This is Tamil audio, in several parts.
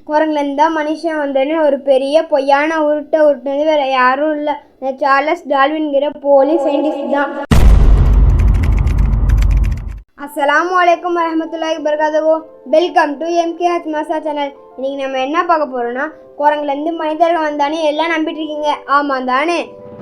குரங்குலேருந்து தான் மனுஷன் வந்தேன்னு ஒரு பெரிய பொய்யான உருட்டினது வேற யாரும் இல்லை, சார்லஸ் டார்வின்கிற போலி சயின்டிஸ்ட் தான். அஸ்ஸலாமு அலைக்கும் வரஹ்மத்துல்லாஹி வபரகாத்துஹு. வெல்கம் டு MKH மாசா சேனல். இன்னைக்கு நம்ம என்ன பார்க்க போறோம்னா, குரங்குலேருந்து மனிதர்கள் வந்தானே எல்லாம் நம்பிட்டு இருக்கீங்க. ஆமாம் தானே,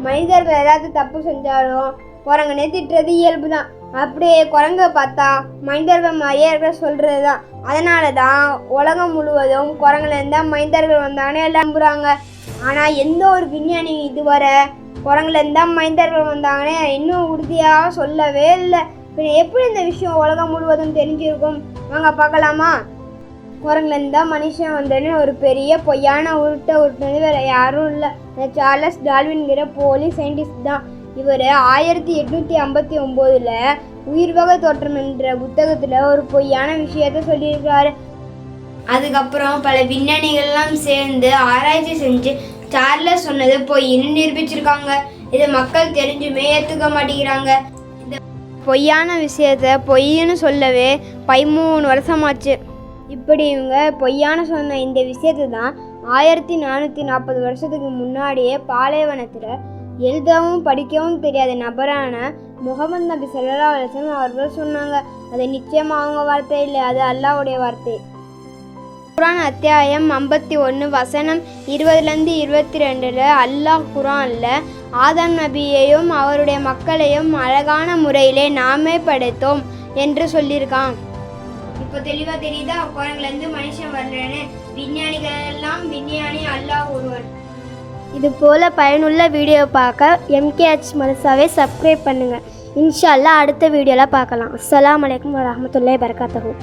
மனிதர்கள் ஏதாவது தப்பு செஞ்சாலும் குரங்கனே திட்டுறது இயல்பு தான். அப்படியே குரங்கை பார்த்தா மனிதர்கள் மாதிரியே இருக்க சொல்கிறது தான். அதனால தான் உலகம் முழுவதும் குரங்குலேருந்து தான் மனிதர்கள் வந்தானே எல்லாம் நம்புகிறாங்க. ஆனால் எந்த ஒரு விஞ்ஞானி இதுவரை குரங்குலேருந்து தான் மனிதர்கள் வந்தாங்கன்னே இன்னும் உறுதியாக சொல்லவே இல்லை. பின்ன எப்படி இந்த விஷயம் உலகம் முழுவதும் தெரிஞ்சிருக்கும்? வாங்க பார்க்கலாமா? குரங்குலேருந்து தான் மனுஷன் வந்தேன்னு ஒரு பெரிய பொய்யான உருட்டினது வேற யாரும் இல்லை, சார்லஸ் டார்வின்கிற போலி சயின்டிஸ்ட் தான். இவர் 1859 உயிர்வகை தோற்றம் என்ற புத்தகத்தில் ஒரு பொய்யான விஷயத்த சொல்லியிருக்காரு. அதுக்கப்புறம் பல விஞ்ஞானிகள்லாம் சேர்ந்து ஆராய்ச்சி செஞ்சு சார்லஸ் சொன்னது பொய்ன்னு நிரூபிச்சிருக்காங்க. இதை மக்கள் தெரிஞ்சுமே ஏற்றுக்க மாட்டேங்கிறாங்க. இந்த பொய்யான விஷயத்த பொய்ன்னு சொல்லவே 13 வருஷமாச்சு. இப்படி இவங்க பொய்யான சொன்ன இந்த விஷயத்தை தான் 1440 வருஷத்துக்கு முன்னாடியே பாலைவனத்தில் எழுதவும் படிக்கவும் தெரியாத நபரான முகமது நபி ஸல்லல்லாஹு அலைஹி வஸல்லம் அவர்கள் சொன்னாங்க. அது நிச்சயமாக அவங்க வார்த்தை இல்லை, அது அல்லாஹ்வுடைய வார்த்தை. குர்ஆன் அத்தியாயம் 51 வசனம் 20-22 அல்லாஹ் குர்ஆனில் ஆதம் நபியையும் அவருடைய மக்களையும் அழகான முறையிலே நாமே படைத்தோம் என்று சொல்லியிருக்கான். இப்போ தெளிவாக தெரியுதா, குரங்குலேருந்து மனுஷன் வரலன்னு. விஞ்ஞானிகள் எல்லாம் விஞ்ஞானி அல்லாஹ் ஒருவன். இது போல் பயனுள்ள வீடியோ பார்க்க MKH மதரசாவை சப்ஸ்கிரைப் பண்ணுங்கள். இன்ஷா அல்லாஹ் அடுத்த வீடியோவில் பார்க்கலாம். அஸ்ஸலாமு அலைக்கும் வரஹ்மத்துல்லாஹி வபரகாத்துஹு.